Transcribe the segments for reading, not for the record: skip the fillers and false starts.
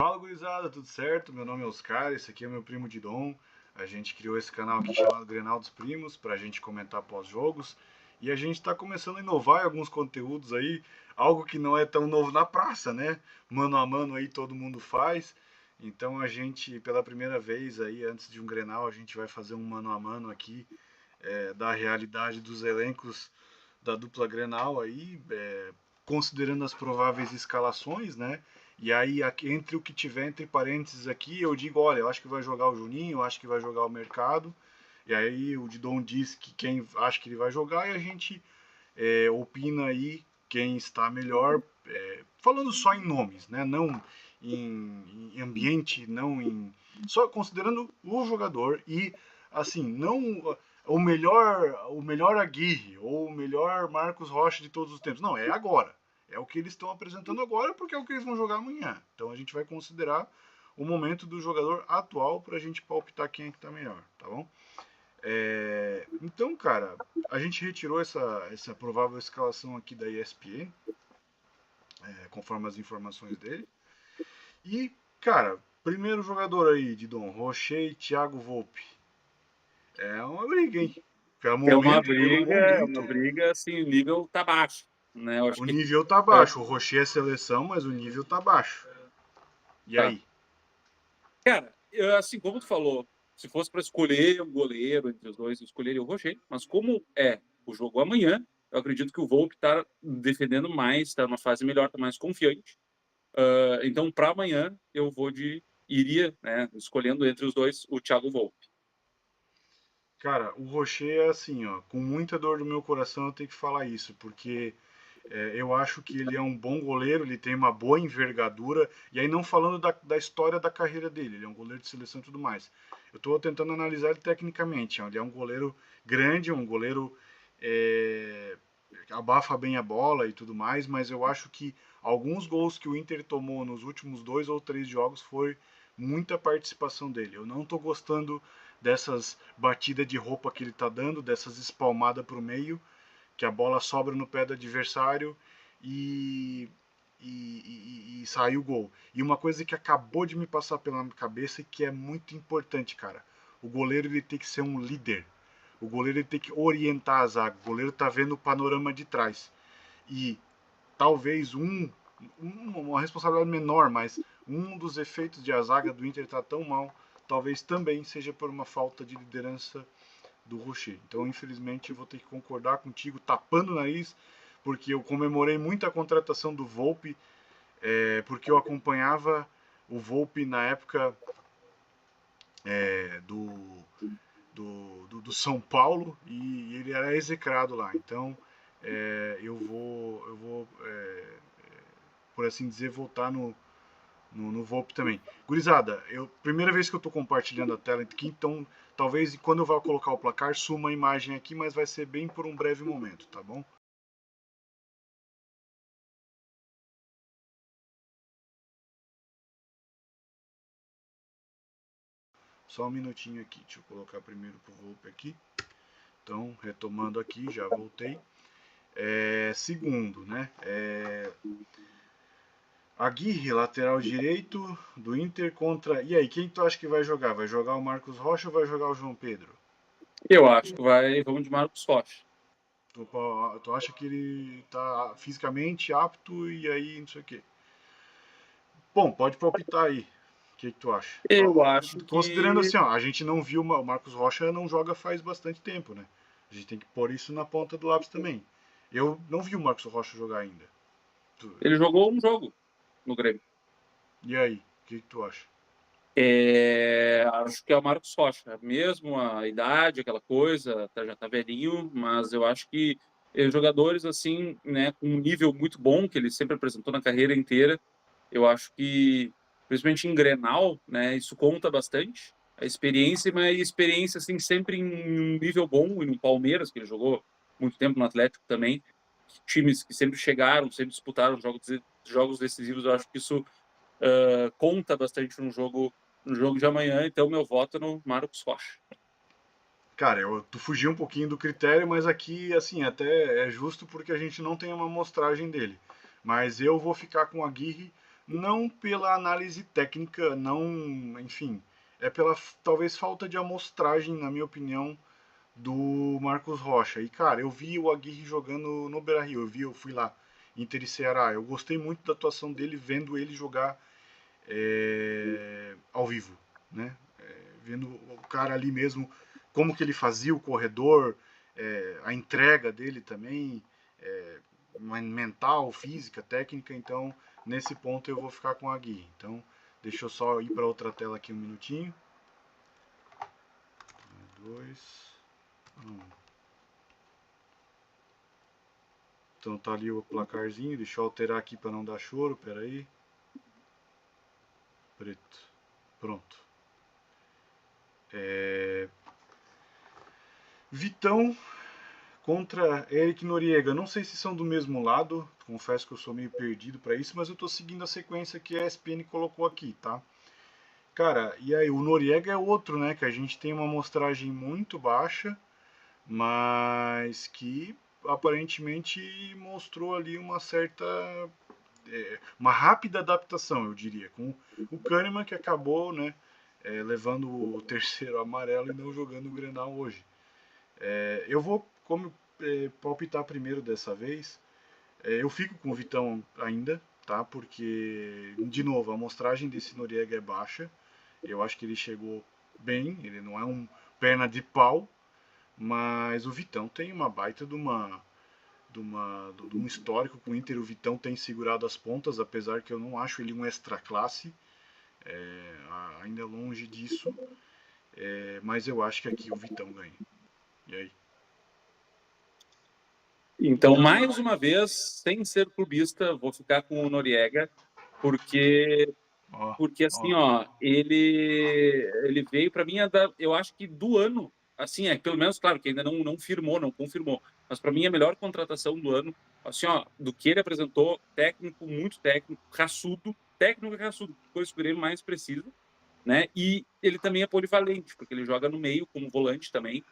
Fala, gurizada, tudo certo? Meu nome é Oscar, esse aqui é meu primo Didon. A gente criou esse canal aqui chamado Grenal dos Primos pra gente comentar pós-jogos. E a gente tá começando a inovar em alguns conteúdos aí, algo que não é tão novo na praça, né? Mano a mano aí todo mundo faz. Então a gente, pela primeira vez aí, antes de um Grenal, a gente vai fazer um mano a mano aqui, da realidade dos elencos da dupla Grenal aí, considerando as prováveis escalações, né? E aí, entre o que tiver entre parênteses aqui, eu digo, olha, eu acho que vai jogar o Juninho, eu acho que vai jogar o Mercado. E aí o Didon diz que quem acha que ele vai jogar e a gente opina aí quem está melhor, falando só em nomes, né? Não em ambiente, não em. Só considerando o jogador e assim, não o melhor Aguirre ou o melhor Marcos Rocha de todos os tempos. Não, é agora. É o que eles estão apresentando agora porque é o que eles vão jogar amanhã. Então a gente vai considerar o momento do jogador atual para a gente palpitar quem é que está melhor, tá bom? Então, cara, a gente retirou essa provável escalação aqui da ESPN, conforme as informações dele. E, cara, primeiro jogador aí de Dom Rocher e Thiago Volpe. É uma briga, hein? Pelo É uma momento, briga assim, o nível tá baixo, né? Eu acho o que nível tá é, baixo. O Rocher é seleção, mas o nível tá baixo. E tá. aí? Cara, assim como tu falou, se fosse para escolher um goleiro entre os dois, eu escolheria o Roger, mas como é o jogo amanhã, eu acredito que o Volpe tá defendendo mais, tá numa fase melhor, tá mais confiante. Então, para amanhã, iria, né, escolhendo entre os dois o Thiago Volpe. Cara, o Rocher é assim, ó, com muita dor do meu coração eu tenho que falar isso, porque eu acho que ele é um bom goleiro, ele tem uma boa envergadura, e aí não falando da história da carreira dele, ele é um goleiro de seleção e tudo mais. Eu estou tentando analisar ele tecnicamente, ó, ele é um goleiro grande, um goleiro é, abafa bem a bola e tudo mais, mas eu acho que alguns gols que o Inter tomou nos últimos 2 ou 3 jogos foi muita participação dele. Eu não estou gostando dessas batidas de roupa que ele está dando, dessas espalmadas para o meio, que a bola sobra no pé do adversário e, e sai o gol. E uma coisa que acabou de me passar pela cabeça e que é muito importante, cara. O goleiro ele tem que ser um líder. O goleiro ele tem que orientar a zaga. O goleiro tá vendo o panorama de trás. E talvez uma responsabilidade menor, mas um dos efeitos de a zaga do Inter estar tão mal, talvez também seja por uma falta de liderança do Rocher. Então, infelizmente, eu vou ter que concordar contigo, tapando o nariz, porque eu comemorei muito a contratação do Volpe, porque eu acompanhava o Volpe na época do São Paulo e ele era execrado lá. Então, eu vou, por assim dizer, voltar no Volpe também. Gurizada, primeira vez que eu estou compartilhando a tela aqui, então talvez quando eu vá colocar o placar suma a imagem aqui, mas vai ser bem por um breve momento, tá bom? Só um minutinho aqui, deixa eu colocar primeiro pro Volpe aqui. Então, retomando aqui, já voltei. Segundo, né? Aguirre, lateral direito do Inter contra. E aí, quem tu acha que vai jogar? Vai jogar o Marcos Rocha ou vai jogar o João Pedro? Eu acho que vamos de Marcos Rocha. Tu acha que ele tá fisicamente apto e aí não sei o quê? Bom, pode palpitar aí. O que tu acha? Eu acho Considerando que assim, ó, a gente não viu. O Marcos Rocha não joga faz bastante tempo, né? A gente tem que pôr isso na ponta do lápis também. Eu não vi o Marcos Rocha jogar ainda. ele jogou um jogo no Grêmio. E aí? O que tu acha? Acho que é o Marcos Rocha. Mesmo a idade, aquela coisa, já tá velhinho, mas eu acho que jogadores assim, né, com um nível muito bom que ele sempre apresentou na carreira inteira, eu acho que, principalmente em Grenal, né, isso conta bastante. A experiência, mas a experiência assim sempre em um nível bom e no Palmeiras, que ele jogou muito tempo no Atlético também, times que sempre chegaram, sempre disputaram jogos decisivos, eu acho que isso conta bastante no jogo de amanhã, então meu voto é no Marcos Rocha. Cara, tu fugiu um pouquinho do critério, mas aqui, assim, até é justo porque a gente não tem uma amostragem dele. Mas eu vou ficar com a Aguirre não pela análise técnica, não, enfim, é pela talvez falta de amostragem, na minha opinião, do Marcos Rocha. E cara, eu vi o Aguirre jogando no Beira-Rio, eu fui lá, Inter e Ceará. Eu gostei muito da atuação dele vendo ele jogar ao vivo, né? Vendo o cara ali mesmo, como que ele fazia o corredor, a entrega dele também, é, mental, física, técnica. Então, nesse ponto eu vou ficar com a Gui. Então, deixa eu só ir para outra tela aqui um minutinho. 2, 1. Então tá ali o placarzinho, deixa eu alterar aqui para não dar choro, peraí. Preto. Pronto. Vitão contra Eric Noriega. Não sei se são do mesmo lado, confesso que eu sou meio perdido para isso, mas eu tô seguindo a sequência que a ESPN colocou aqui, tá? Cara, e aí, o Noriega é outro, né? Que a gente tem uma amostragem muito baixa, mas que aparentemente mostrou ali uma certa. Uma rápida adaptação, eu diria, com o Kahneman que acabou, né? Levando o terceiro amarelo e não jogando o Grenal hoje. Eu vou palpitar primeiro dessa vez. Eu fico com o Vitão ainda, tá? Porque, de novo, a amostragem desse Noriega é baixa. Eu acho que ele chegou bem, ele não é um perna de pau, mas o Vitão tem uma baita de um histórico com o Inter. O Vitão tem segurado as pontas, apesar que eu não acho ele um extra classe, ainda longe disso. Mas eu acho que aqui o Vitão ganha. E aí? Então, mais uma vez, sem ser clubista, vou ficar com o Noriega, porque Ó, porque ó. assim, ó, ele veio para mim, eu acho que do ano, assim, pelo menos, claro, que ainda não firmou, não confirmou, mas para mim a melhor contratação do ano, assim, ó, do que ele apresentou, técnico, muito técnico, raçudo, técnico e raçudo, coisa que o Grêmio mais precisa, né? E ele também é polivalente, porque ele joga no meio como volante também.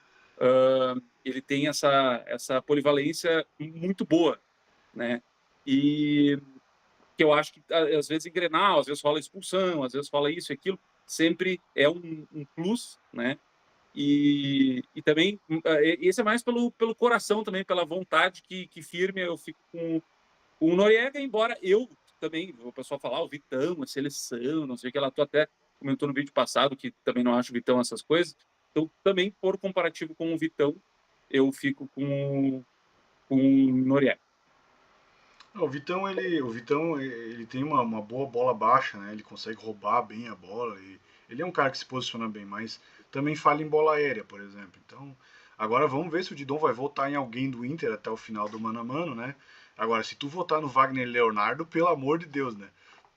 Ele tem essa polivalência muito boa, né? E que eu acho que às vezes em Grenal, às vezes rola expulsão, às vezes rola isso e aquilo, sempre é um plus, né? E também, esse é mais pelo coração também, pela vontade que firme eu fico com o Noriega, embora eu também, o pessoal falar, o Vitão, a seleção, não sei o que, ela tu até comentou no vídeo passado que também não acho o Vitão essas coisas, então também, por comparativo com o Vitão, eu fico com o Noriega. O Vitão ele tem uma boa bola baixa, né? Ele consegue roubar bem a bola. Ele é um cara que se posiciona bem, mas também falha em bola aérea, por exemplo. Então, agora vamos ver se o Didon vai votar em alguém do Inter até o final do mano a mano, né? Agora, se tu votar no Wagner Leonardo, pelo amor de Deus, né?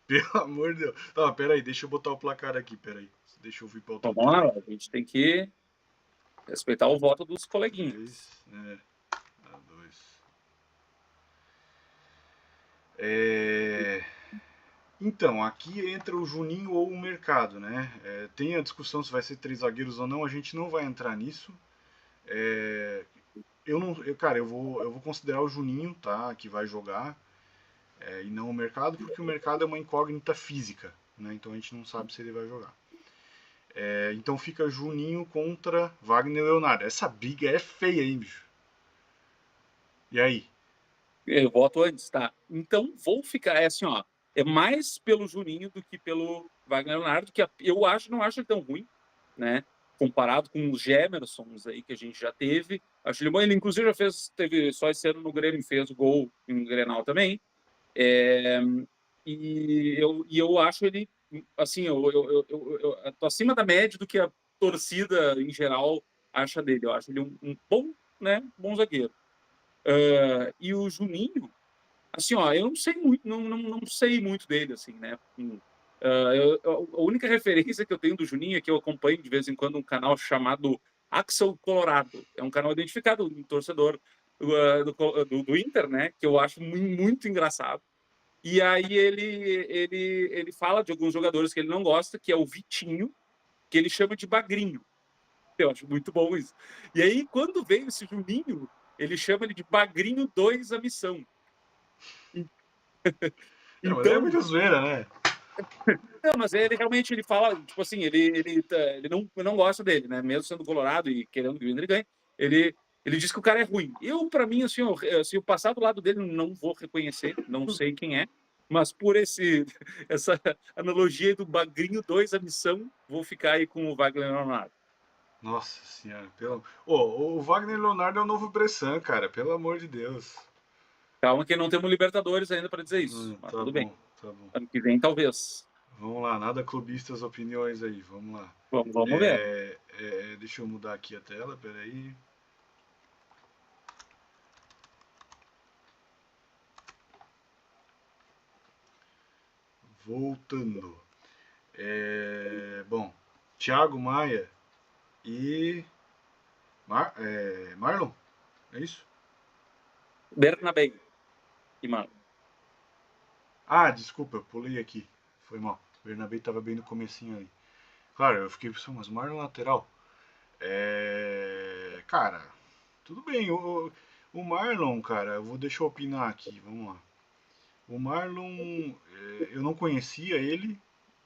Pelo amor de Deus. Tá, peraí, deixa eu botar o placar aqui, peraí. Deixa eu vir pra outra Então, vamos tela. lá, a gente tem que respeitar o voto dos coleguinhas. 3, a 2. É... Então, aqui entra o Juninho ou o mercado, né? Tem a discussão se vai ser três zagueiros ou não, a gente não vai entrar nisso. É, eu não, cara, eu vou considerar o Juninho, tá? Que vai jogar, e não o mercado, porque o mercado é uma incógnita física, né? Então a gente não sabe se ele vai jogar. Então fica Juninho contra Wagner Leonardo. Essa briga é feia, hein, bicho? E aí? Eu voto antes, tá? Então, vou ficar, assim, ó, é mais pelo Juninho do que pelo Wagner Leonardo, que eu não acho ele tão ruim, né? Comparado com os Gemersons aí que a gente já teve. Acho ele bom. Ele, inclusive, teve só esse ano no Grêmio, fez o gol em Grenal também. É, e eu acho ele, assim, eu tô acima da média do que a torcida em geral acha dele. Eu acho ele um bom, né? Bom zagueiro. E o Juninho, assim, ó, eu não sei muito, não sei muito dele, assim, né? A única referência que eu tenho do Juninho é que eu acompanho de vez em quando um canal chamado Axel Colorado. É um canal identificado, um torcedor do Inter, né? Que eu acho muito engraçado. E aí ele fala de alguns jogadores que ele não gosta, que é o Vitinho, que ele chama de Bagrinho. Eu acho muito bom isso. E aí, quando veio esse Juninho, ele chama ele de Bagrinho 2 a missão. Não, mas é Então, muita zoeira, né? não, mas ele realmente ele fala, tipo assim, ele não gosta dele, né? Mesmo sendo colorado e querendo que o Inter ganhe, ele diz que o cara é ruim. Eu, para mim, assim, se eu passar do lado dele, não vou reconhecer, não sei quem é, mas por essa analogia do Bagrinho 2, a missão, vou ficar aí com o Wagner Leonardo. Nossa senhora, o Wagner Leonardo é o novo Bressan, cara, pelo amor de Deus. Calma que não temos Libertadores ainda para dizer isso, mas Tá tudo bem. bom, tá bom. Ano que vem, talvez. Vamos lá, nada clubistas opiniões aí, vamos lá. Vamos ver. Deixa eu mudar aqui a tela, peraí. Voltando. Bom, Thiago Maia e Marlon, é isso? Bernabéu e Marlon. Ah, desculpa, eu pulei aqui. Foi mal. O Bernabé tava bem no comecinho ali. Claro, eu fiquei pensando, mas Marlon lateral. Cara, tudo bem. O Marlon, cara, deixa eu opinar aqui, vamos lá. O Marlon, eu não conhecia ele,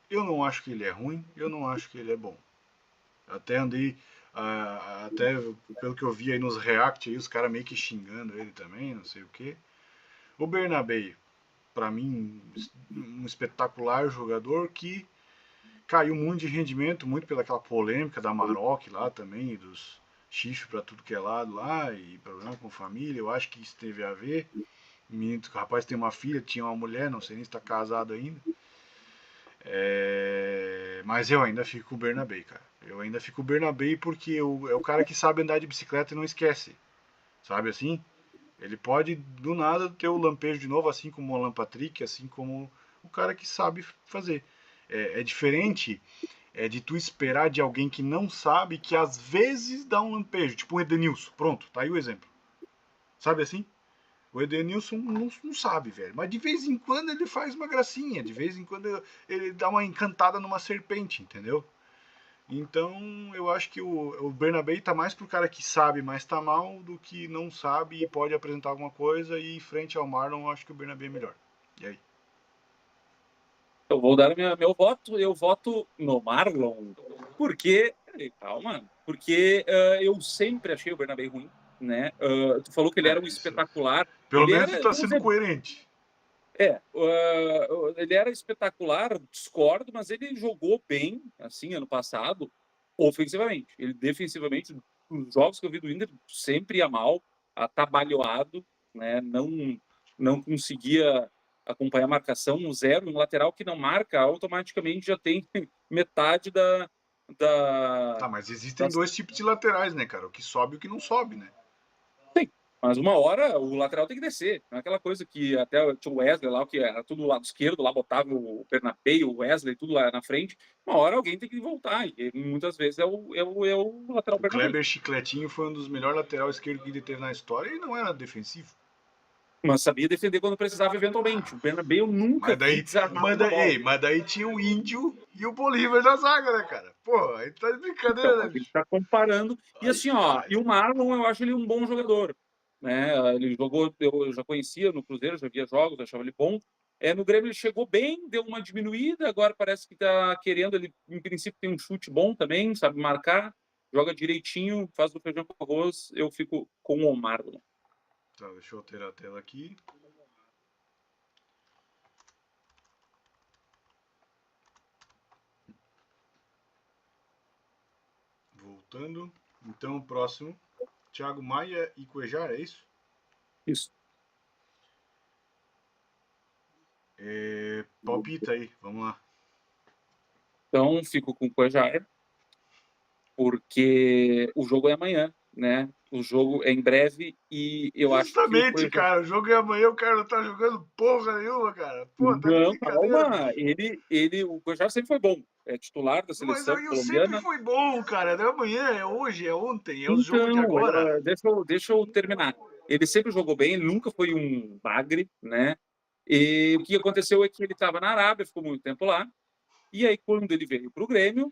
eu não acho que ele é ruim, eu não acho que ele é bom. Até andei, até pelo que eu vi aí nos react, aí, os caras meio que xingando ele também, não sei o que. O Bernabé, pra mim, um espetacular jogador que caiu muito de rendimento, muito pelaquela polêmica da Maroc lá também, e dos chifres pra tudo que é lado lá, e problema com família, eu acho que isso teve a ver. O menino, o rapaz tem uma filha, tinha uma mulher, não sei nem se está casado ainda. Mas eu ainda fico com o Bernabé, cara. Eu ainda fico com o Bernabé porque é o cara que sabe andar de bicicleta e não esquece. Sabe assim? Ele pode do nada ter o lampejo de novo, assim como o Alan Patrick, assim como o cara que sabe fazer. É diferente de tu esperar de alguém que não sabe, que às vezes dá um lampejo, tipo o Edenilson. Pronto, tá aí o exemplo. Sabe assim? O Edenilson não sabe, velho. Mas de vez em quando ele faz uma gracinha. De vez em quando ele dá uma encantada numa serpente, entendeu? Então eu acho que o Bernabé tá mais pro cara que sabe, mas tá mal, do que não sabe e pode apresentar alguma coisa. E frente ao Marlon, eu acho que o Bernabé é melhor. E aí? Eu vou dar meu voto, eu voto no Marlon, porque, calma, porque eu sempre achei o Bernabé ruim, né? Tu falou que ele era um Isso. espetacular, Pelo ele menos ele era, tá vamos sendo dizer, coerente. ele era espetacular, discordo, mas ele jogou bem, assim, ano passado, ofensivamente. Ele defensivamente, os jogos que eu vi do Inter, sempre ia mal, atabalhoado, né? Não conseguia acompanhar a marcação, um zero, um lateral que não marca, automaticamente já tem metade Tá, mas existem das. dois tipos de laterais, né, cara? O que sobe e o que não sobe, né? Sim, mas uma hora o lateral tem que descer. Não é aquela coisa que até tinha o Wesley lá, que era tudo do lado esquerdo, lá botava o Bernabé, o Wesley, tudo lá na frente. Uma hora alguém tem que voltar. E muitas vezes é o lateral O Bernabé. Kleber Chicletinho foi um dos melhores lateral esquerdo que ele teve na história e não era defensivo. Mas sabia defender quando precisava eventualmente. O Bernabé eu nunca Mas vi daí, desarmado mas uma bola. daí, mas daí tinha o Índio e o Bolívar na zaga, né, cara? Pô, aí tá de Então, brincadeira, a né, gente bicho? está comparando. E Ai, assim, ó, ai. e o Marlon, eu acho ele um bom jogador. Né? Ele jogou, eu já conhecia no Cruzeiro, já via jogos, achava ele bom. No Grêmio ele chegou bem, deu uma diminuída, agora parece que está querendo. Ele, em princípio, tem um chute bom também, sabe marcar, joga direitinho, faz o feijão com arroz. Eu fico com o Marlon. Tá, deixa eu alterar a tela aqui. Voltando. Então, o próximo. Thiago Maia e Cuejar, é isso? Isso. Palpita aí, vamos lá. Então, fico com o Cuejar, porque o jogo é amanhã, né? O jogo é em breve e eu acho que o Justamente, Cuejar. cara. O jogo é amanhã, o cara não tá jogando porra nenhuma, cara. Pô, tá de Não, brincadeira, calma. bicho. O Cuejar sempre foi bom. É titular da Mas seleção aí sempre colombiana. foi bom, cara. Não é amanhã, é hoje, é ontem, é os jogos de Então, agora. deixa eu terminar. Ele sempre jogou bem, ele nunca foi um bagre, né? E o que aconteceu é que ele estava na Arábia, ficou muito tempo lá, e aí quando ele veio para o Grêmio,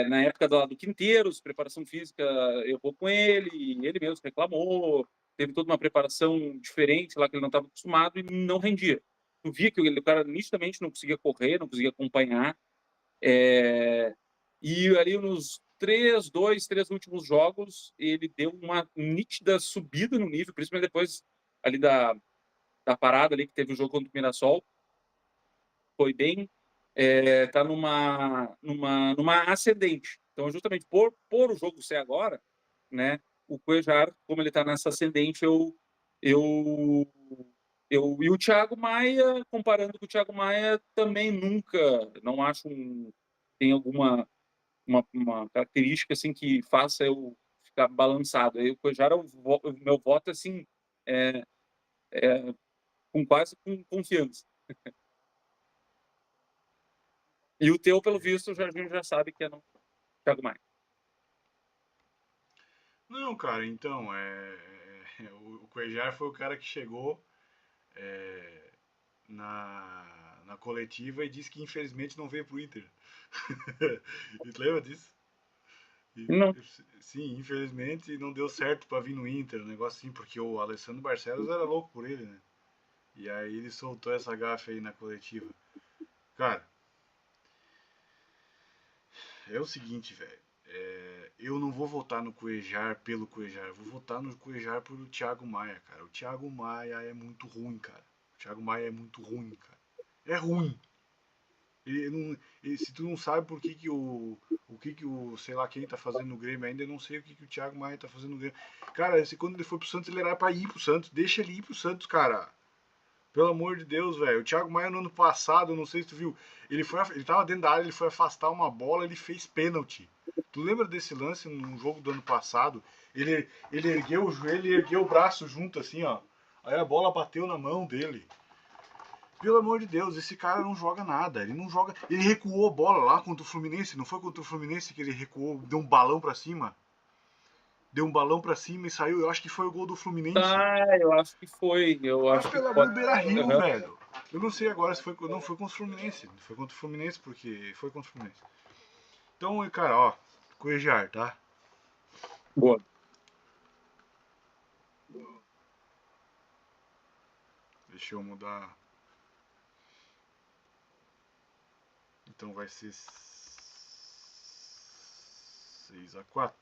na época do Quinteiros, preparação física, eu vou com ele, e ele mesmo reclamou, teve toda uma preparação diferente lá que ele não estava acostumado e não rendia. tu via que o cara nitidamente não conseguia correr, não conseguia acompanhar. E ali nos três últimos jogos, ele deu uma nítida subida no nível, principalmente depois ali da parada ali que teve o jogo contra o Mirassol. Foi bem, tá numa ascendente. Então, justamente por o jogo ser agora, né, o Cuéllar, como ele tá nessa ascendente, eu, e o Thiago Maia, comparando com o Thiago Maia, também nunca, não acho tem alguma uma característica assim que faça eu ficar balançado. Aí o Cuéllar, o meu voto assim, é, com quase com confiança. E o teu, pelo visto, o Jorginho já sabe que é no Thiago Maia. Não, cara, então, o Cuéllar foi o cara que chegou na coletiva e disse que infelizmente não veio pro Inter. E lembra disso? E, Não. sim, infelizmente não deu certo pra vir no Inter, um negócio assim, porque o Alessandro Barcelos era louco por ele, né? E aí ele soltou essa gafe aí na coletiva. Cara, é o seguinte, velho. Eu não vou votar no Cuéllar pelo Cuéllar, vou votar no Cuéllar pelo Thiago Maia, cara. O Thiago Maia é muito ruim, cara. O Thiago Maia é muito ruim, cara. É ruim. Se tu não sabe por que, que o sei lá quem tá fazendo no Grêmio ainda, eu não sei o que, que o Thiago Maia tá fazendo no Grêmio. Cara, quando ele foi pro Santos, ele era pra ir pro Santos. Deixa ele ir pro Santos, cara. Pelo amor de Deus, velho. O Thiago Maia no ano passado, não sei se tu viu, ele tava dentro da área, ele foi afastar uma bola, ele fez pênalti. Tu lembra desse lance num jogo do ano passado? Ele ergueu o joelho e ergueu o braço junto, assim, ó. Aí a bola bateu na mão dele. Pelo amor de Deus, esse cara não joga nada. Ele não joga. Ele recuou a bola lá contra o Fluminense. Não foi contra o Fluminense que ele recuou, deu um balão pra cima? Deu um balão pra cima e saiu. Eu acho que foi o gol do Fluminense. Ah, eu acho que foi. Eu Mas acho que pelo amor pode. do Beira-Rio, Uhum. velho. Eu não sei agora se foi. Não, foi contra o Fluminense. Foi contra o Fluminense porque foi contra o Fluminense. Então, cara, ó. Cuéllar, tá? Boa. Deixa eu mudar. Então vai ser 6-4.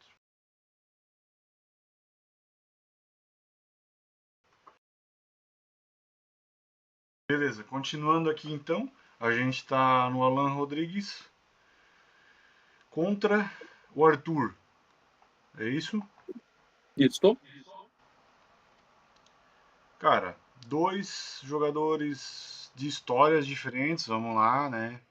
Beleza, continuando aqui então. A gente tá no Alan Rodrigues contra o Arthur. É isso? Isso. Cara, dois jogadores de histórias diferentes, vamos lá, né?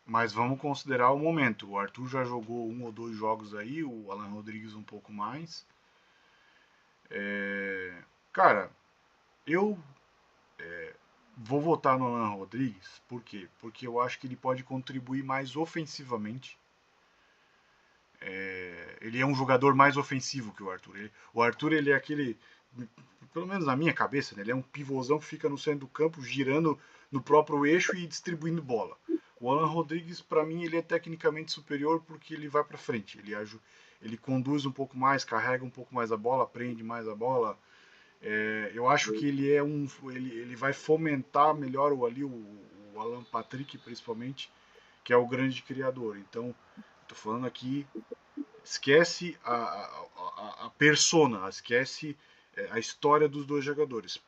Mas vamos considerar o momento. O Arthur já jogou um ou dois jogos aí, o Alan Rodrigues um pouco mais. Cara, eu vou votar no Alan Rodrigues, por quê? Porque eu acho que ele pode contribuir mais ofensivamente. Ele é um jogador mais ofensivo que o Arthur. O Arthur ele é aquele, pelo menos na minha cabeça, né, ele é um pivôzão que fica no centro do campo, girando no próprio eixo e distribuindo bola. O Alan Rodrigues, para mim, ele é tecnicamente superior porque ele vai para frente. Ele conduz um pouco mais, carrega um pouco mais a bola, prende mais a bola. Eu acho que ele vai fomentar melhor o Alan Patrick, principalmente, que é o grande criador. Então, estou falando aqui, esquece a persona, esquece a história dos dois jogadores.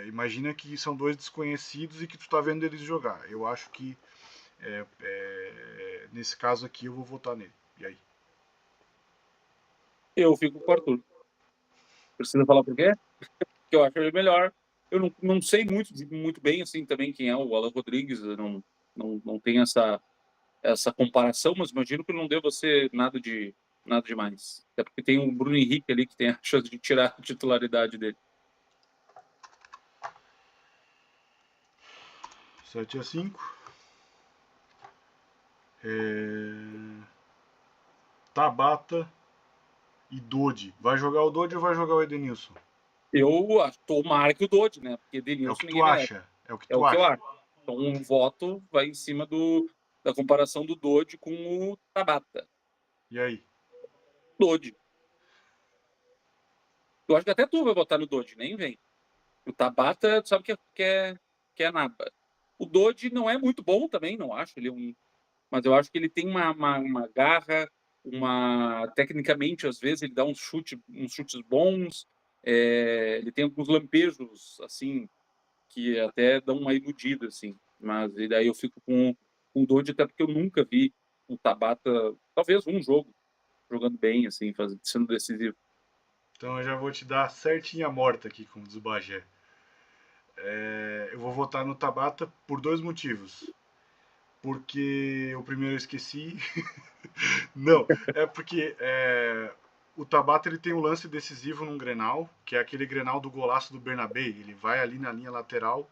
Imagina que são dois desconhecidos e que tu está vendo eles jogar. Eu acho que nesse caso aqui eu vou votar nele. E aí? Eu fico com o Arthur. Precisa falar por quê? Porque eu acho ele melhor. Eu não sei muito bem assim também quem é o Alan Rodrigues. Eu não tenho essa comparação, mas imagino que não deva ser nada demais. Até porque tem o Bruno Henrique ali que tem a chance de tirar a titularidade dele. 7-5. Tabata e Dodi. Vai jogar o Dodi ou vai jogar o Edenilson? Eu acho, tomara que o Dodge, né? Porque É o Denilson que ninguém tu merece. acha. É o que É tu o que eu acha. acho. Então, um voto vai em cima da comparação do Dodge com o Tabata. E aí? Dodge. Eu acho que até tu vai votar no Dodge, nem vem. O Tabata, tu sabe que é nada. O Dodge não é muito bom também, não acho. Mas eu acho que ele tem uma garra, tecnicamente, às vezes, ele dá uns chutes bons. Ele tem alguns lampejos, assim, que até dão uma iludida, assim. Mas e daí eu fico com o Dodge, até porque eu nunca vi o Tabata, talvez um jogo, jogando bem, assim, sendo decisivo. Então eu já vou te dar certinha morta aqui, como diz o Bagé. Eu vou votar no Tabata por dois motivos. Porque o primeiro eu esqueci. Não, é porque o Tabata ele tem um lance decisivo num Grenal, que é aquele Grenal do golaço do Bernabé. Ele vai ali na linha lateral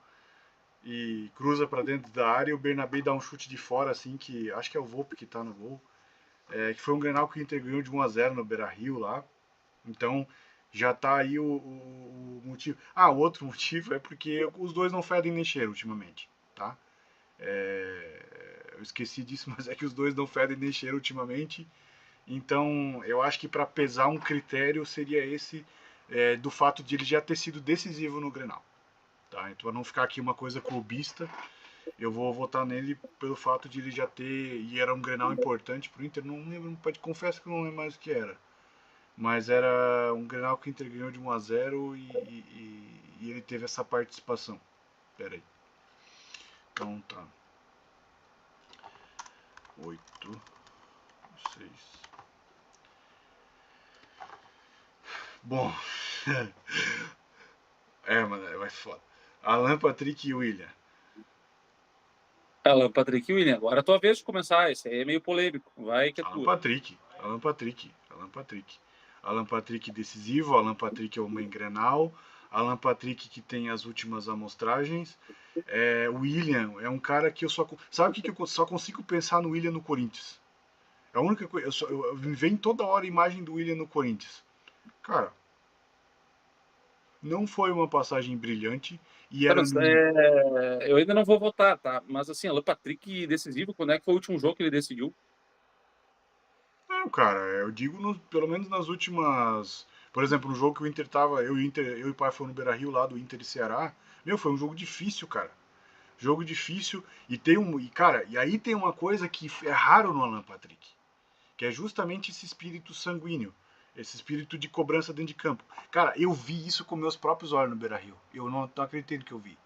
e cruza para dentro da área e o Bernabé dá um chute de fora, assim, que acho que é o Volpe que tá no gol. Que foi um Grenal que o Inter ganhou de 1-0 no Beira-Rio lá. Então já tá aí o motivo. Ah, o outro motivo é porque os dois não fedem nem cheiro ultimamente, tá? Eu esqueci disso, mas é que os dois não fedem nem cheiro ultimamente. Então eu acho que para pesar um critério seria esse do fato de ele já ter sido decisivo no Grenal. Tá? Então, para não ficar aqui uma coisa clubista, eu vou votar nele pelo fato de ele já ter. E era um Grenal importante pro Inter. Não lembro, confesso que não lembro mais o que era. Mas era um Grenal que o Inter ganhou de 1-0 e ele teve essa participação. Pera aí. Então tá. 8, 6. Bom. Mano, vai foda. Alan, Patrick e William. Alan Patrick e William, agora é a tua vez de começar. Esse aí é meio polêmico. Vai que é Alan tua. Patrick. Alan Patrick. Alan Patrick. Alan Patrick decisivo. Alan Patrick é o homem Grenal. Alan Patrick que tem as últimas amostragens. O William é um cara que eu só. Sabe o que eu só consigo pensar no William no Corinthians? É a única coisa. Eu me vem toda hora a imagem do William no Corinthians. Cara, não foi uma passagem brilhante e Cara, era no. eu ainda não vou votar, tá? Mas assim, Alan Patrick decisivo, quando é que foi o último jogo que ele decidiu? Não, cara, eu digo pelo menos nas últimas. Por exemplo, no jogo que o Inter tava. Eu e o pai fomos no Beira Rio lá do Inter e Ceará. Meu, foi um jogo difícil, cara. Jogo difícil. E tem um. E, cara, e aí tem uma coisa que é raro no Alan Patrick. Que é justamente esse espírito sanguíneo. Esse espírito de cobrança dentro de campo. Cara, eu vi isso com meus próprios olhos no Beira Rio. Eu não acredito que eu vi.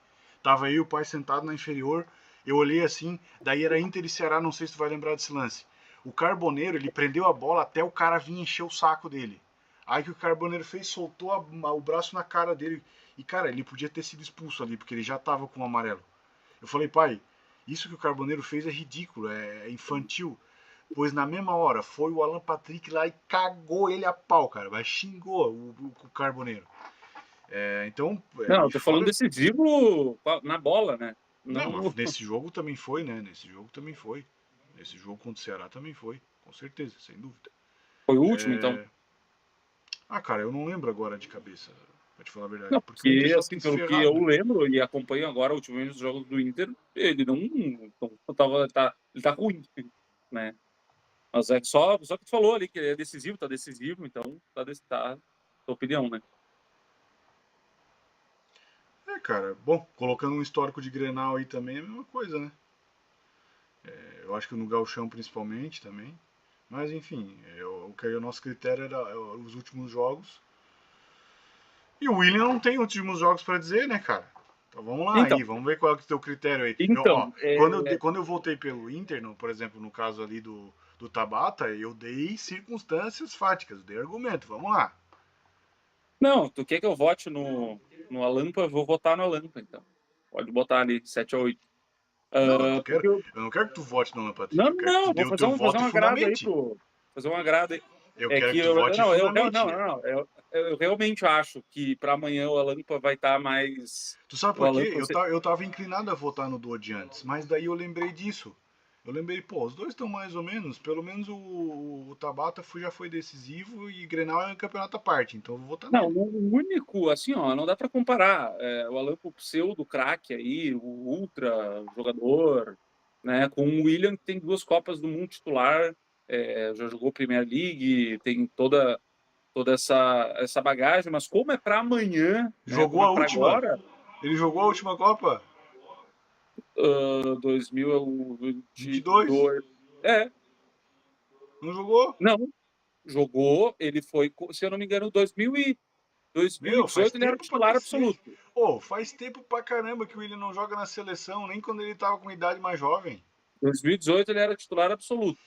Tava aí o pai sentado na inferior. Eu olhei assim, daí era Inter e Ceará, não sei se tu vai lembrar desse lance. O Carboneiro, ele prendeu a bola até o cara vir encher o saco dele. Aí que o Carboneiro fez, soltou o braço na cara dele. E, cara, ele podia ter sido expulso ali, porque ele já tava com o amarelo. Eu falei, pai, isso que o Carboneiro fez é ridículo, é infantil. Pois na mesma hora foi o Alan Patrick lá e cagou ele a pau, cara. Mas xingou o Carboneiro. Então, Não, eu e tô falando fora. decisivo na bola, né? Não, Não mas nesse jogo também foi, né? Nesse jogo também foi. Nesse jogo contra o Ceará também foi. Com certeza, sem dúvida. foi o último, então. É... Ah, cara, eu não lembro agora de cabeça, pra te falar a verdade. Não, Porque o Inter porque, só assim, tem se pelo que eu ferrado, né? lembro e acompanho agora ultimamente os jogos do Inter, ele ele tá ruim, né? Mas é que só que tu falou ali que ele é decisivo, tá decisivo, então tá tua opinião, né? Cara, bom, colocando um histórico de Grenal aí também é a mesma coisa, né? Eu acho que no Gauchão principalmente também. Mas enfim, o nosso critério era os últimos jogos. E o William não tem últimos jogos pra dizer, né, cara? Então vamos lá Então, aí, vamos ver qual é o teu critério aí. então, Quando eu voltei pelo Inter, por exemplo, no caso ali do Tabata, eu dei circunstâncias fáticas, dei argumento, vamos lá. não, tu quer que eu vote no Alampa? Eu vou votar no Alampa, então. Pode botar ali 7-8. Não, Porque eu não quero que tu vote no Alan não, Patrick, eu quero que tu não, dê vou o fazer teu fazer voto um e agrado aí fundamente. pro. Fazer um agrado aí. Eu É quero que que tu eu, vote e não, fundamente. não. Eu realmente acho que para amanhã o Alampa vai estar mais. Tu sabe O por quê? Alampa. Eu tava inclinado a votar no Dodge antes, mas daí eu lembrei disso. Eu lembrei, pô, os dois estão mais ou menos, pelo menos o Tabata já foi decisivo e Grenal é um campeonato à parte, então eu vou votar Não, nele. o único, assim, ó, não dá para comparar. O Alampa, o pseudo craque aí, o ultra jogador, né, com o William, que tem 2 Copas do Mundo titular, já jogou Premier League, tem toda. toda essa bagagem, mas como é para amanhã, né? Jogou Como é a para última? agora, Ele jogou a última Copa? 22? 2022. É, Não jogou? não, jogou, ele foi, se eu não me engano, Meu, faz 2018 ele era tempo pra titular cacete. absoluto. Ô, faz tempo pra caramba que o Willian não joga na seleção, nem quando ele tava com idade mais jovem. 2018 ele era titular absoluto.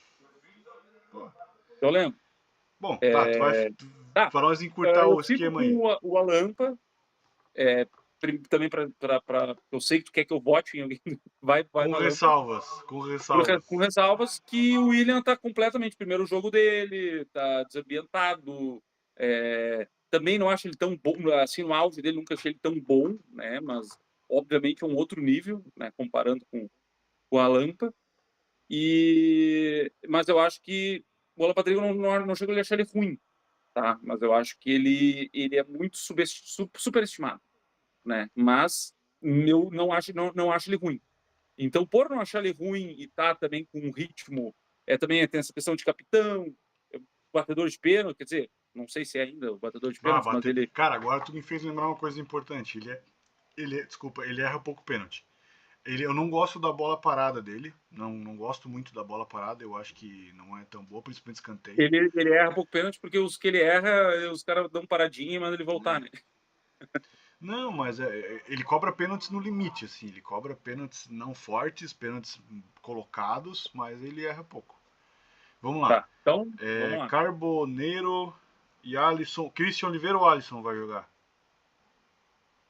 Pô. Eu lembro. Bom, tá, tu vai. É, tá, Pra nós encurtar o eu fico esquema aí. com o Alampa, é, também eu sei que tu quer que eu vote em alguém, vai Com no Alampa, ressalvas. Com ressalvas. com ressalvas que o William tá completamente, primeiro jogo dele, tá desambientado, também não acho ele tão bom, assim, no auge dele, nunca achei ele tão bom, né, mas obviamente é um outro nível, né, comparando com a Lampa, mas eu acho que o Alan Patrick não chego a achar ele ruim, tá, mas eu acho que ele é muito superestimado, né, mas eu não acho ele ruim. Então, por não achar ele ruim e tá também com um ritmo, também tem essa questão de capitão, batedor de pênalti, quer dizer, não sei se é ainda o batedor de Ah, pênalti, mas bater. ele Cara, agora tu me fez lembrar uma coisa importante. Desculpa, ele erra pouco pênalti. Eu não gosto da bola parada dele. Não gosto muito da bola parada. Eu acho que não é tão boa, principalmente escanteio. ele erra pouco pênalti porque os que ele erra, os caras dão paradinha e mandam ele voltar, né? Não, mas ele cobra pênaltis no limite, assim. Ele cobra pênaltis não fortes, pênaltis colocados, mas ele erra pouco. Vamos lá. Tá, então, vamos lá. Carboneiro e Alisson. Christian Oliveira ou Alisson vai jogar?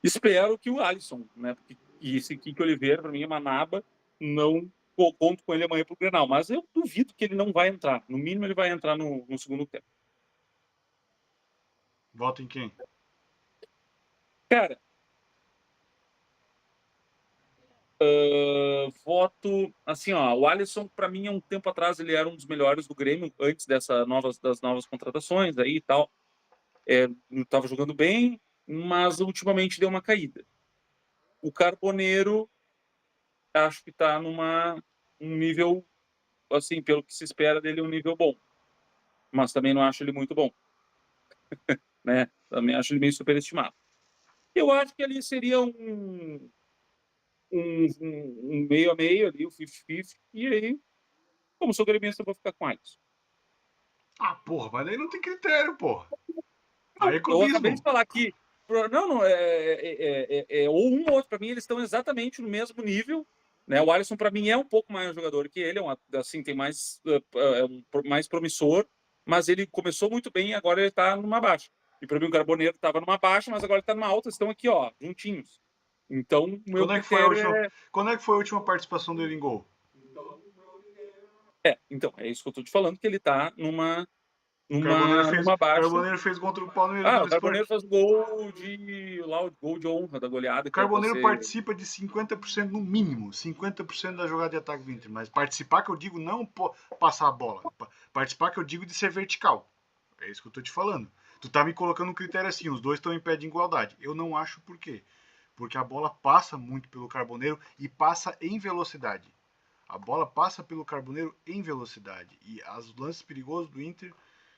Espero que o Alisson, né? Porque esse Kiko Oliveira, para mim, é uma naba. Não conto com ele amanhã pro Grenal, mas eu duvido que ele não vai entrar. No mínimo, ele vai entrar no segundo tempo. Vota em quem? Cara, voto assim, ó. O Alisson, para mim, há um tempo atrás, ele era um dos melhores do Grêmio antes das novas contratações aí e tal. Estava jogando bem, mas ultimamente deu uma caída. O Carboneiro, acho que está um nível, assim, pelo que se espera dele, um nível bom. Mas também não acho ele muito bom, né? Também acho ele meio superestimado. Eu acho que ali seria um meio a meio ali, o 50-50, e aí, como sou gremista, eu vou ficar com Alisson. Ah, porra, mas aí não tem critério, porra. Aí Não, é eu acabei de clubismo. falar que. Não, ou um ou outro. Para mim, eles estão exatamente no mesmo nível. Né? O Alisson, para mim, é um pouco mais jogador que ele, assim, tem mais, mais promissor, mas ele começou muito bem e agora ele está numa baixa. E para mim, o Carboneiro estava numa baixa, mas agora ele está numa alta, estão aqui, ó, juntinhos. Então, o meu Quando é que foi a critério última, quando é que foi a última participação dele em gol? então, é isso que eu estou te falando, que ele está numa, Carboneiro numa, fez, numa baixa. Carboneiro fez contra o Palmeiras Ah, no o Carboneiro Esporte. faz gol gol de honra da goleada, que é Carboneiro você. participa de 50% no mínimo, 50% da jogada de ataque do Inter. Mas participar que eu digo não passar a bola. Participar que eu digo de ser vertical. É isso que eu tô te falando. Tu tá me colocando um critério assim, os dois estão em pé de igualdade. Eu não acho por quê. Porque a bola passa muito pelo Carboneiro e passa em velocidade. A bola passa pelo Carboneiro em velocidade. E os lances perigosos do Inter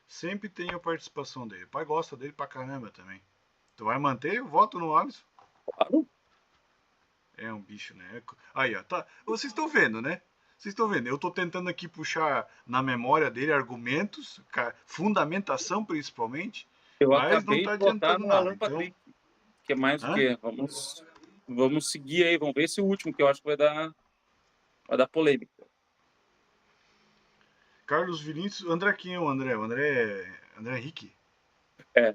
sempre tem a participação dele. O pai gosta dele pra caramba também. Tu vai manter? Eu voto no Alisson. Claro. É um bicho, né? Aí, ó, tá. Vocês estão vendo, né? Vocês estão vendo? Eu estou tentando aqui puxar na memória dele argumentos, fundamentação principalmente, Eu mas não acabei está de botar adiantando no nada. Alan Então, Patrick, que é mais o hã? quê? Vamos seguir aí, vamos ver esse último, que eu acho que vai dar polêmica. Carlos Vinícius, André quem é o André? O André Henrique. É,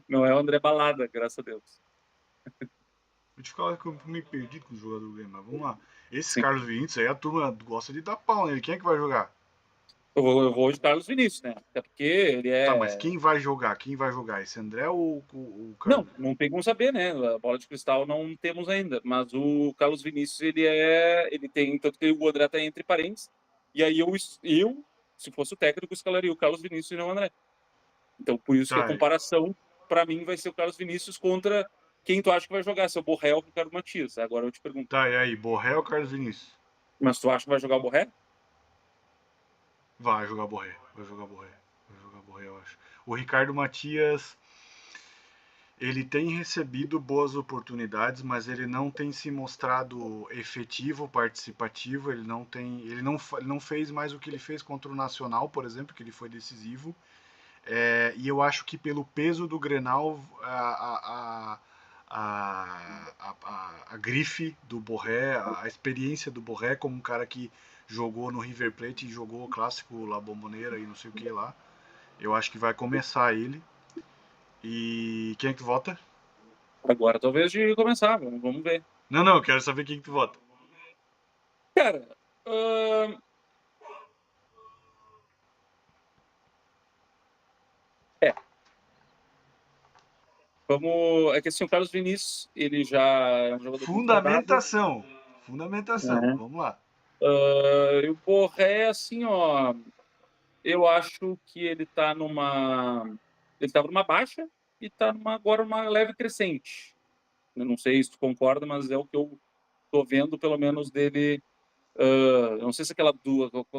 não é o André Balada, graças a Deus. Vou te falar que eu me perdi com o jogador do Grêmio, mas vamos lá. Esses Sim. Carlos Vinícius aí, a turma gosta de dar pau nele. Quem é que vai jogar? Eu vou de Carlos Vinícius, né? Até porque ele Tá, mas é. quem vai jogar? Quem vai jogar? Esse André ou o Carlos? Não tem como saber, né? A bola de cristal não temos ainda, mas o Carlos Vinícius, ele tem, tanto que o André tá entre parênteses, e aí se fosse o técnico, escalaria o Carlos Vinícius e não o André. Então, por isso que a Tá, comparação, para mim, vai ser o Carlos Vinícius contra quem tu acha que vai jogar, se é o Borré ou o Ricardo Matias. Agora eu te pergunto, tá, e aí? Borré ou Carlos Vinícius? mas tu acha que vai jogar o Borré? Vai jogar Borré. Vai jogar Borré. Vai jogar Borré. Borré, eu acho. O Ricardo Matias, ele tem recebido boas oportunidades, mas ele não tem se mostrado efetivo, participativo. Ele não fez mais o que ele fez contra o Nacional, por exemplo, que ele foi decisivo. E eu acho que pelo peso do Grenal, a grife do Borré, a experiência do Borré como um cara que jogou no River Plate e jogou o clássico La Bombonera e não sei o que lá, eu acho que vai começar ele. E quem é que tu vota? Agora talvez de começar, vamos ver. Não, eu quero saber quem que tu vota. Cara, é, vamos. É que assim, o Carlos Vinícius, ele já é um jogador muito rodado, Fundamentação. Fundamentação. né? Vamos lá. E o Borré, assim, ó, eu acho que ele tá numa. Ele tava numa baixa e tá agora numa leve crescente. Eu não sei se tu concorda, mas é o que eu tô vendo, pelo menos, dele. Eu não sei se aquela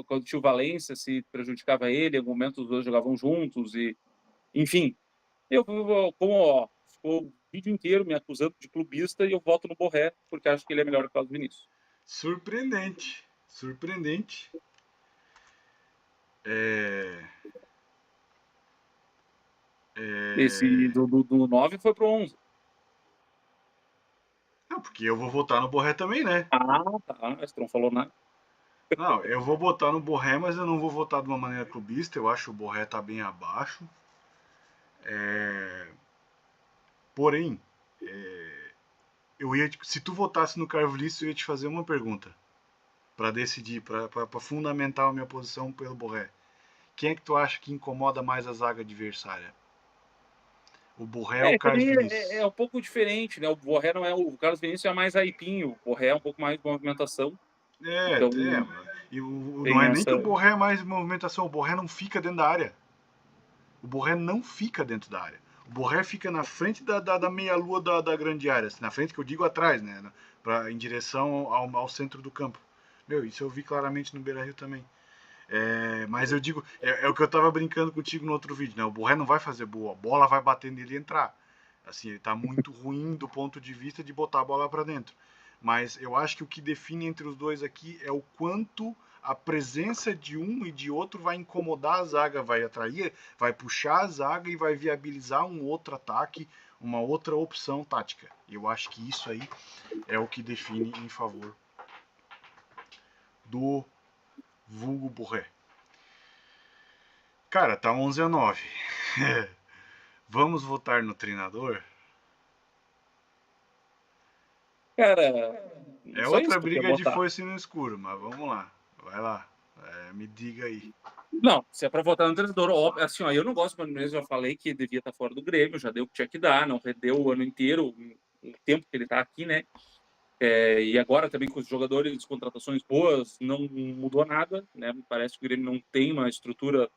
quando tinha o Valência se prejudicava ele, em algum momento os dois jogavam juntos, e enfim. Como ó, ficou o vídeo inteiro me acusando de clubista e eu voto no Borré, porque acho que ele é melhor que o Carlos Vinícius. Surpreendente. Surpreendente. É, Esse é... do 9 foi pro 11. Não, porque eu vou votar no Borré também, né? Ah, tá. Mas tu não falou nada. Não, eu vou votar no Borré, mas eu não vou votar de uma maneira clubista. Eu acho que o Borré tá bem abaixo. É... Porém, se tu votasse no Carvalho, eu ia te fazer uma pergunta para decidir, para fundamentar a minha posição pelo Borré. Quem é que tu acha que incomoda mais a zaga adversária? O Borré ou o Carlos Também é Vinícius? um pouco diferente, né? O Borré não é o Carlos Vinícius é mais aipinho, o Borré é um pouco mais de movimentação. Então E não tem é nem essa. que o Borré é mais movimentação, o Borré não fica dentro da área. O Borré não fica dentro da área. O Borré fica na frente da meia-lua da grande área. Na frente que eu digo atrás, né? Em direção ao centro do campo. Meu, isso eu vi claramente no Beira Rio também. Mas eu digo, é o que eu tava brincando contigo no outro vídeo, né? O Borré não vai fazer boa, a bola vai bater nele e entrar. Assim, ele tá muito ruim do ponto de vista de botar a bola para dentro. Mas eu acho que o que define entre os dois aqui é o quanto a presença de um e de outro vai incomodar a zaga, vai atrair, vai puxar a zaga e vai viabilizar um outro ataque, uma outra opção tática. Eu acho que isso aí é o que define em favor do vulgo Borré. Cara, tá 11-9. Vamos votar no treinador? Cara, não É sei outra se tu quer briga de votar. foice no escuro, mas vamos lá. Vai lá. Me diga aí. Não, se é pra votar no treinador, óbvio, assim, ó, eu não gosto do Mano Menezes, já falei que devia estar fora do Grêmio, já deu o que tinha que dar, não rendeu o ano inteiro, o tempo que ele tá aqui, né? E agora também com os jogadores, contratações boas, não mudou nada, né? Me parece que o Grêmio não tem uma estrutura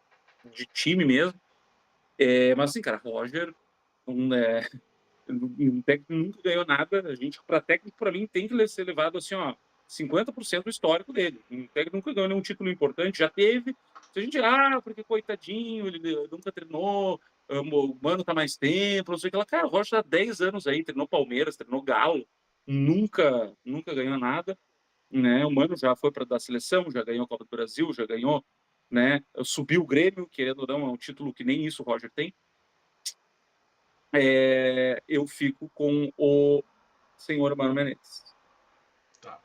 de time mesmo. Mas assim, cara, Roger, um técnico nunca ganhou nada. A gente, para técnico, para mim, tem que ser levado assim, ó, 50% do histórico dele. Um técnico nunca ganhou nenhum título importante, já teve. Se a gente, porque coitadinho, ele nunca treinou, o Mano tá mais tempo, não sei o que lá. Cara, o Roger tá 10 anos aí, treinou Palmeiras, treinou Galo, nunca ganhou nada, né? O Mano já foi para da seleção, já ganhou a Copa do Brasil, já ganhou, né? Subiu o Grêmio, querendo ou não, é um título que nem isso o Roger tem. Eu fico com o senhor Mano Menezes. Tá.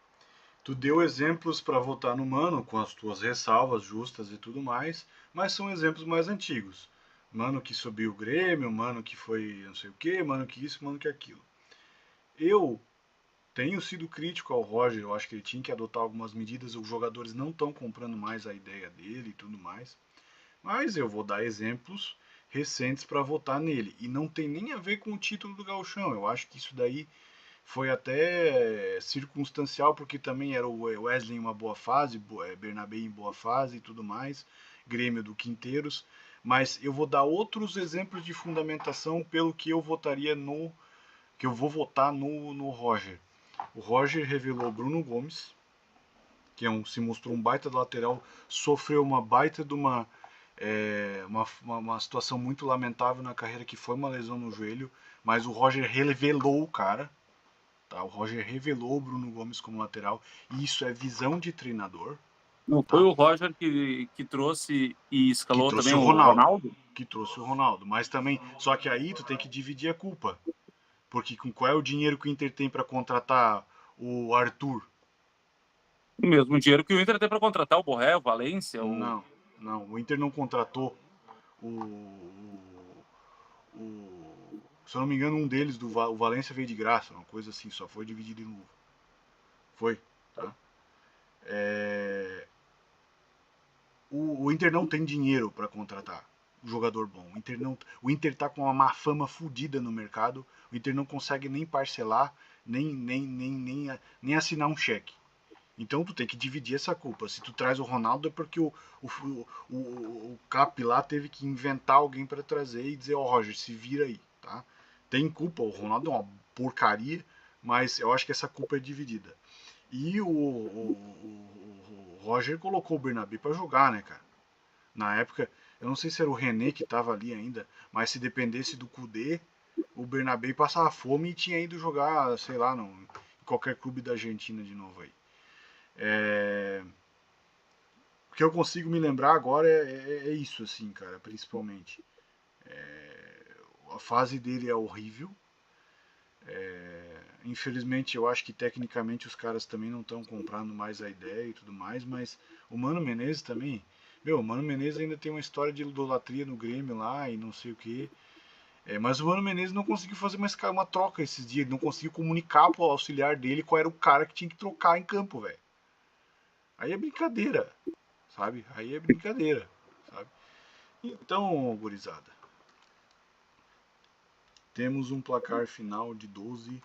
Tu deu exemplos para votar no Mano, com as tuas ressalvas justas e tudo mais, mas são exemplos mais antigos. Mano que subiu o Grêmio, mano que foi não sei o que, mano que isso, mano que aquilo. Eu tenho sido crítico ao Roger, eu acho que ele tinha que adotar algumas medidas, os jogadores não estão comprando mais a ideia dele e tudo mais. Mas eu vou dar exemplos recentes para votar nele. E não tem nem a ver com o título do Gauchão. Eu acho que isso daí foi até circunstancial, porque também era o Wesley em uma boa fase, Bernabé em boa fase e tudo mais, Grêmio do Quinteiros. Mas eu vou dar outros exemplos de fundamentação pelo que eu votaria no. Que eu vou votar no Roger. O Roger revelou Bruno Gomes, que se mostrou um baita lateral, sofreu uma baita de uma uma situação muito lamentável na carreira que foi uma lesão no joelho, mas o Roger revelou o cara, tá? O Roger revelou o Bruno Gomes como lateral, e isso é visão de treinador, Não foi tá? o Roger que trouxe e Que escalou também trouxe o o Ronaldo, Ronaldo? mas também, só que aí tu tem que dividir a culpa, porque com qual é o dinheiro que o Inter tem para contratar o Arthur? O mesmo dinheiro que o Inter tem para contratar o Borré, o Valência, o... Não, não, o Inter não contratou o, se eu não me engano, um deles, o Valência veio de graça, uma coisa assim, só foi dividido em luva. Foi, tá? É, o Inter não tem dinheiro para contratar um jogador bom. O Inter tá com uma má fama fodida no mercado. O Inter não consegue nem parcelar, nem assinar um cheque. Então tu tem que dividir essa culpa. Se tu traz o Ronaldo é porque o Cap lá teve que inventar alguém para trazer e dizer, ó, Roger, se vira aí, tá? Tem culpa, o Ronaldo é uma porcaria, mas eu acho que essa culpa é dividida. E o Roger colocou o Bernabé para jogar, né, cara? Na época, eu não sei se era o René que tava ali ainda, mas se dependesse do Kudê, o Bernabé passava fome e tinha ido jogar, sei lá, em qualquer clube da Argentina de novo aí. O que eu consigo me lembrar agora é isso, assim, cara, principalmente. A fase dele é horrível. Infelizmente, eu acho que tecnicamente os caras também não estão comprando mais a ideia e tudo mais, mas o Mano Menezes também. Meu, o Mano Menezes ainda tem uma história de idolatria no Grêmio lá e não sei o que. Mas o Mano Menezes não conseguiu fazer uma troca esses dias. Ele não conseguiu comunicar pro auxiliar dele qual era o cara que tinha que trocar em campo, velho. Aí é brincadeira, sabe? Aí é brincadeira, sabe? Então, gurizada, temos um placar final de 12-10.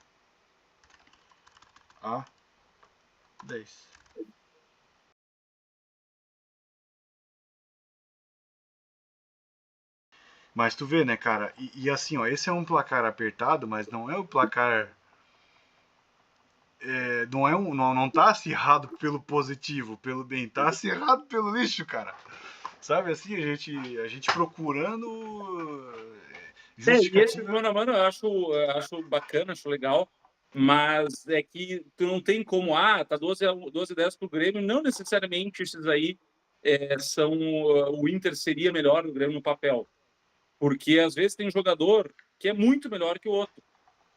Mas tu vê, né, cara? E assim, ó, esse é um placar apertado, mas não é o placar. Não tá acirrado pelo positivo, pelo bem, tá acirrado pelo lixo, cara. Sabe assim, a gente procurando E esse justificativa. mano a mano eu acho bacana, acho legal, mas é que tu não tem como, tá 12-10 pro Grêmio, não necessariamente esses aí são, o Inter seria melhor do Grêmio no papel, porque às vezes tem jogador que é muito melhor que o outro,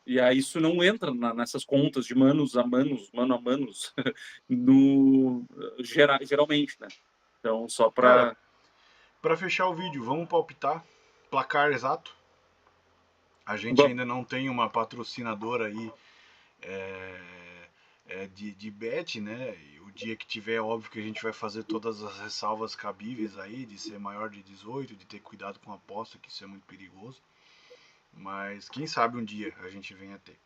e aí isso não entra nessas contas de manos a manos, mano a manos, no, geralmente, né? Então, só Cara, para... pra fechar o vídeo, vamos palpitar. Placar exato. A gente Vamos. ainda não tem uma patrocinadora aí é, de bet, né? E o dia que tiver, óbvio que a gente vai fazer todas as ressalvas cabíveis aí, de ser maior de 18, de ter cuidado com a aposta, que isso é muito perigoso. Mas quem sabe um dia a gente venha a ter.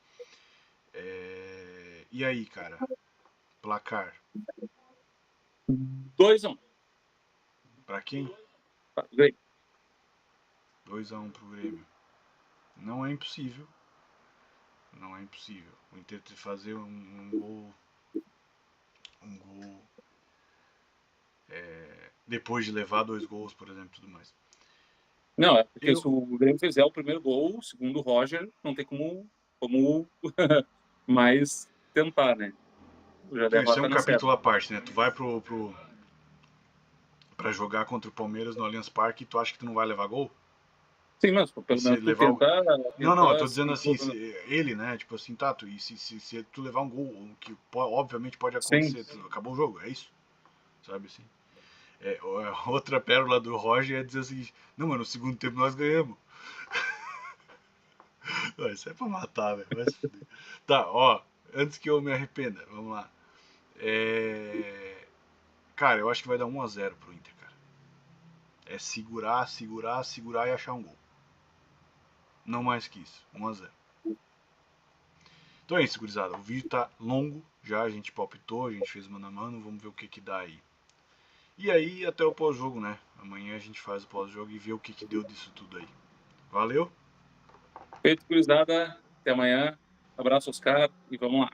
E aí, cara? Placar. 2-1. Pra quem? Grêmio. 2-1 pro Grêmio. Não é impossível. Não é impossível. O Inter fazer um gol. Um gol. Depois de levar 2 gols, por exemplo, tudo mais. Não, é porque Eu. se o Grêmio fizer o primeiro gol, segundo o Roger, não tem como mais tentar, né? Já Não, isso é derrota um na certa. capítulo à parte, né? Tu vai pra jogar contra o Palmeiras no Allianz Parque e tu acha que tu não vai levar gol? Sim, mas E pelo se menos tu levar o. tentar, Não, eu tô dizendo se assim, ele, né? Tipo assim, tá, e se tu levar um gol, que obviamente pode sim. acontecer, acabou o jogo, é isso, sabe assim? Outra pérola do Roger é dizer assim, não, mano, no segundo tempo nós ganhamos. Isso é pra matar, velho, vai se fuder. Tá, ó, antes que eu me arrependa, vamos lá. Cara, eu acho que vai dar 1-0 pro Inter, cara. É segurar, segurar, segurar e achar um gol. Não mais que isso, 1-0. Então é isso, gurizada. O vídeo tá longo já, a gente palpitou, a gente fez mano a mano, vamos ver o que dá aí. E aí, até o pós-jogo, né? Amanhã a gente faz o pós-jogo e vê o que deu disso tudo aí. Valeu? Feito, cruzada. Até amanhã. Abraço, Oscar, e vamos lá.